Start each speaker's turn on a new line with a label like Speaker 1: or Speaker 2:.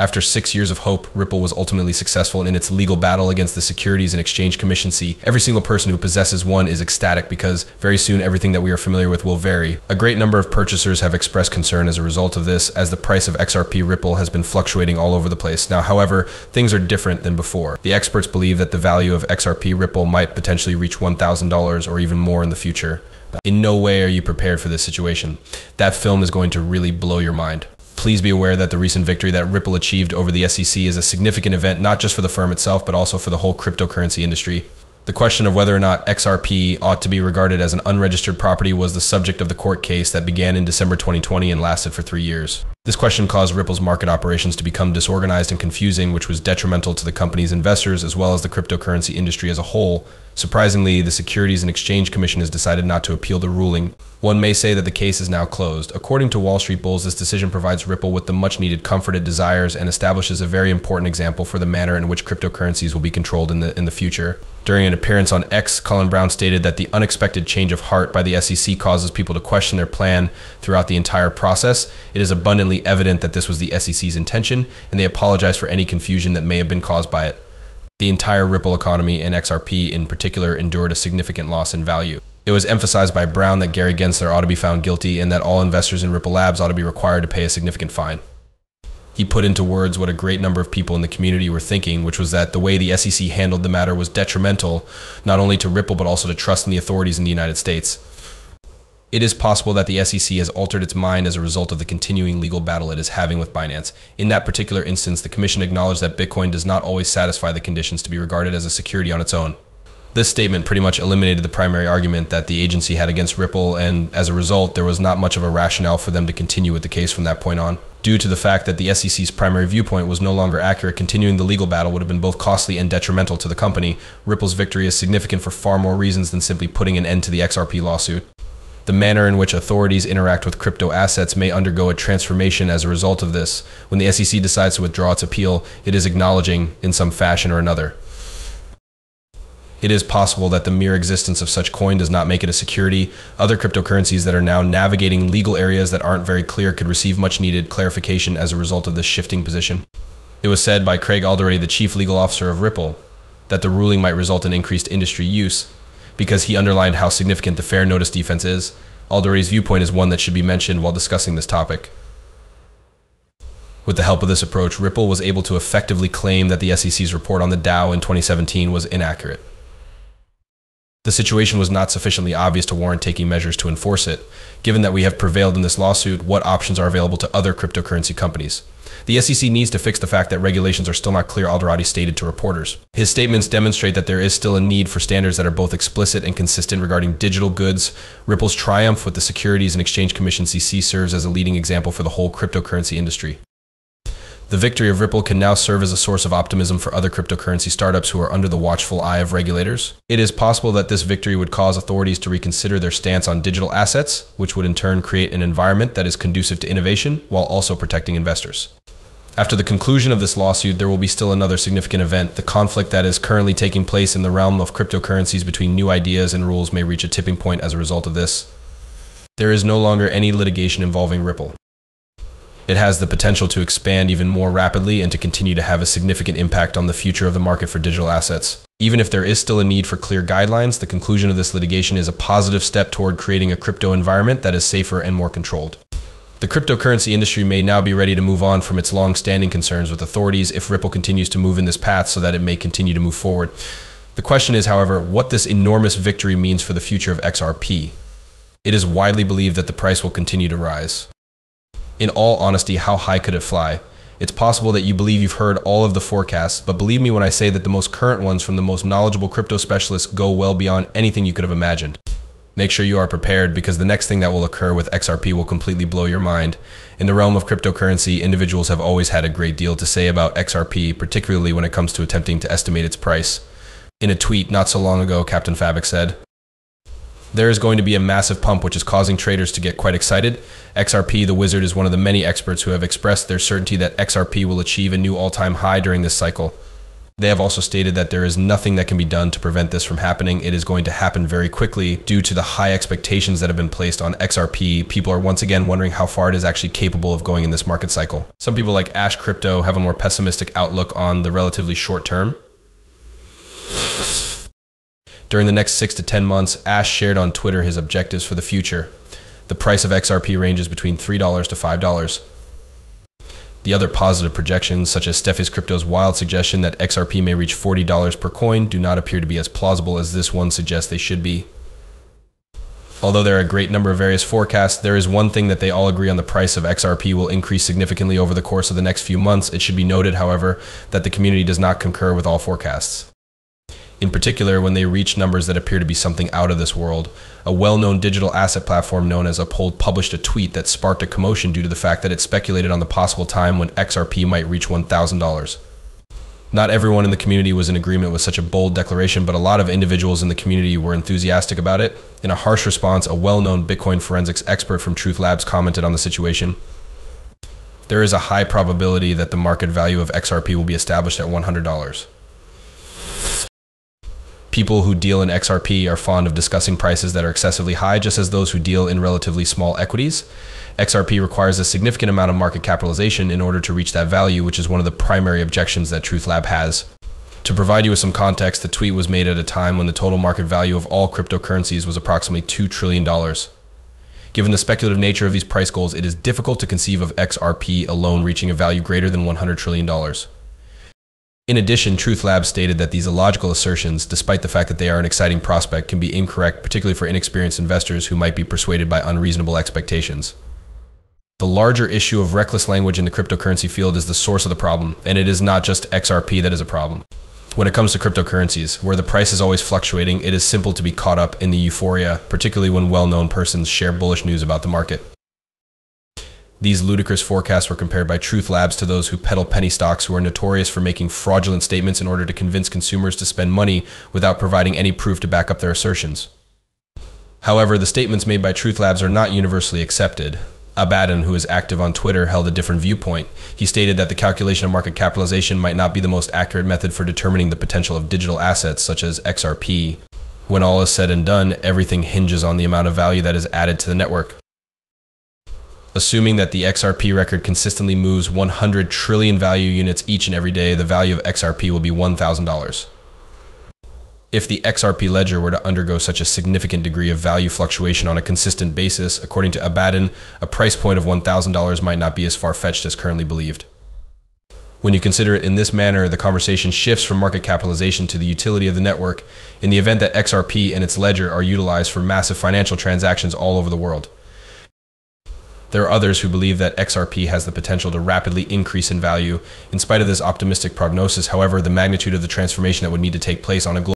Speaker 1: After 6 years of hope, Ripple was ultimately successful in its legal battle against the Securities and Exchange Commission. Every single person who possesses one is ecstatic because very soon everything that we are familiar with will vary. A great number of purchasers have expressed concern as a result of this, as the price of XRP Ripple has been fluctuating all over the place. Now, however, things are different than before. The experts believe that the value of XRP Ripple might potentially reach $1,000 or even more in the future. In no way are you prepared for this situation. That film is going to really blow your mind. Please be aware that the recent victory that Ripple achieved over the SEC is a significant event, not just for the firm itself, but also for the whole cryptocurrency industry. The question of whether or not XRP ought to be regarded as an unregistered property was the subject of the court case that began in December 2020 and lasted for 3 years. This question caused Ripple's market operations to become disorganized and confusing, which was detrimental to the company's investors as well as the cryptocurrency industry as a whole. Surprisingly, the Securities and Exchange Commission has decided not to appeal the ruling. One may say that the case is now closed. According to Wall Street Bulls, this decision provides Ripple with the much-needed comfort it desires and establishes a very important example for the manner in which cryptocurrencies will be controlled in the future. During an appearance on X, Colin Brown stated that the unexpected change of heart by the SEC causes people to question their plan throughout the entire process. It is abundantly evident that this was the SEC's intention, and they apologize for any confusion that may have been caused by it. The entire Ripple economy, and XRP in particular, endured a significant loss in value. It was emphasized by Brown that Gary Gensler ought to be found guilty and that all investors in Ripple Labs ought to be required to pay a significant fine. He put into words what a great number of people in the community were thinking, which was that the way the SEC handled the matter was detrimental not only to Ripple but also to trust in the authorities in the United States. It is possible that the SEC has altered its mind as a result of the continuing legal battle it is having with Binance. In that particular instance, the commission acknowledged that Bitcoin does not always satisfy the conditions to be regarded as a security on its own. This statement pretty much eliminated the primary argument that the agency had against Ripple, and as a result, there was not much of a rationale for them to continue with the case from that point on. Due to the fact that the SEC's primary viewpoint was no longer accurate, continuing the legal battle would have been both costly and detrimental to the company. Ripple's victory is significant for far more reasons than simply putting an end to the XRP lawsuit. The manner in which authorities interact with crypto assets may undergo a transformation as a result of this. When the SEC decides to withdraw its appeal, it is acknowledging, in some fashion or another, it is possible that the mere existence of such coin does not make it a security. Other cryptocurrencies that are now navigating legal areas that aren't very clear could receive much needed clarification as a result of this shifting position. It was said by Craig Alderay, the chief legal officer of Ripple, that the ruling might result in increased industry use because he underlined how significant the fair notice defense is. Alderay's viewpoint is one that should be mentioned while discussing this topic. With the help of this approach, Ripple was able to effectively claim that the SEC's report on the DAO in 2017 was inaccurate. The situation was not sufficiently obvious to warrant taking measures to enforce it. Given that we have prevailed in this lawsuit, what options are available to other cryptocurrency companies? The SEC needs to fix the fact that regulations are still not clear, Alderay stated to reporters. His statements demonstrate that there is still a need for standards that are both explicit and consistent regarding digital goods. Ripple's triumph with the Securities and Exchange Commission (SEC) serves as a leading example for the whole cryptocurrency industry. The victory of Ripple can now serve as a source of optimism for other cryptocurrency startups who are under the watchful eye of regulators. It is possible that this victory would cause authorities to reconsider their stance on digital assets, which would in turn create an environment that is conducive to innovation while also protecting investors. After the conclusion of this lawsuit, there will be still another significant event. The conflict that is currently taking place in the realm of cryptocurrencies between new ideas and rules may reach a tipping point as a result of this. There is no longer any litigation involving Ripple. It has the potential to expand even more rapidly and to continue to have a significant impact on the future of the market for digital assets. Even if there is still a need for clear guidelines, the conclusion of this litigation is a positive step toward creating a crypto environment that is safer and more controlled. The cryptocurrency industry may now be ready to move on from its long-standing concerns with authorities if Ripple continues to move in this path so that it may continue to move forward. The question is, however, what this enormous victory means for the future of XRP. It is widely believed that the price will continue to rise. In all honesty, how high could it fly? It's possible that you believe you've heard all of the forecasts, but believe me when I say that the most current ones from the most knowledgeable crypto specialists go well beyond anything you could have imagined. Make sure you are prepared, because the next thing that will occur with XRP will completely blow your mind. In the realm of cryptocurrency, individuals have always had a great deal to say about XRP, particularly when it comes to attempting to estimate its price. In a tweet not so long ago, Captain Fabric said, "There is going to be a massive pump which is causing traders to get quite excited. XRP, the wizard, is one of the many experts who have expressed their certainty that XRP will achieve a new all-time high during this cycle. They have also stated that there is nothing that can be done to prevent this from happening. It is going to happen very quickly due to the high expectations that have been placed on XRP. People are once again wondering how far it is actually capable of going in this market cycle. Some people like Ash Crypto have a more pessimistic outlook on the relatively short term. During the next 6 to 10 months, Ash shared on Twitter his objectives for the future. The price of XRP ranges between $3 to $5. The other positive projections, such as Steffi's Crypto's wild suggestion that XRP may reach $40 per coin, do not appear to be as plausible as this one suggests they should be. Although there are a great number of various forecasts, there is one thing that they all agree on: the price of XRP will increase significantly over the course of the next few months. It should be noted, however, that the community does not concur with all forecasts. In particular, when they reach numbers that appear to be something out of this world. A well-known digital asset platform known as Uphold published a tweet that sparked a commotion due to the fact that it speculated on the possible time when XRP might reach $1,000. Not everyone in the community was in agreement with such a bold declaration, but a lot of individuals in the community were enthusiastic about it. In a harsh response, a well-known Bitcoin forensics expert from Truth Labs commented on the situation. There is a high probability that the market value of XRP will be established at $100. People who deal in XRP are fond of discussing prices that are excessively high, just as those who deal in relatively small equities. XRP requires a significant amount of market capitalization in order to reach that value, which is one of the primary objections that Truth Lab has. To provide you with some context, the tweet was made at a time when the total market value of all cryptocurrencies was approximately $2 trillion. Given the speculative nature of these price goals, it is difficult to conceive of XRP alone reaching a value greater than $100 trillion. In addition, Truth Labs stated that these illogical assertions, despite the fact that they are an exciting prospect, can be incorrect, particularly for inexperienced investors who might be persuaded by unreasonable expectations. The larger issue of reckless language in the cryptocurrency field is the source of the problem, and it is not just XRP that is a problem. When it comes to cryptocurrencies, where the price is always fluctuating, it is simple to be caught up in the euphoria, particularly when well-known persons share bullish news about the market. These ludicrous forecasts were compared by Truth Labs to those who peddle penny stocks, who are notorious for making fraudulent statements in order to convince consumers to spend money without providing any proof to back up their assertions. However, the statements made by Truth Labs are not universally accepted. Abaddon, who is active on Twitter, held a different viewpoint. He stated that the calculation of market capitalization might not be the most accurate method for determining the potential of digital assets such as XRP. When all is said and done, everything hinges on the amount of value that is added to the network. Assuming that the XRP record consistently moves 100 trillion value units each and every day, the value of XRP will be $1,000. If the XRP ledger were to undergo such a significant degree of value fluctuation on a consistent basis, according to Abaddon, a price point of $1,000 might not be as far-fetched as currently believed. When you consider it in this manner, the conversation shifts from market capitalization to the utility of the network in the event that XRP and its ledger are utilized for massive financial transactions all over the world. There are others who believe that XRP has the potential to rapidly increase in value. In spite of this optimistic prognosis, however, the magnitude of the transformation that would need to take place on a global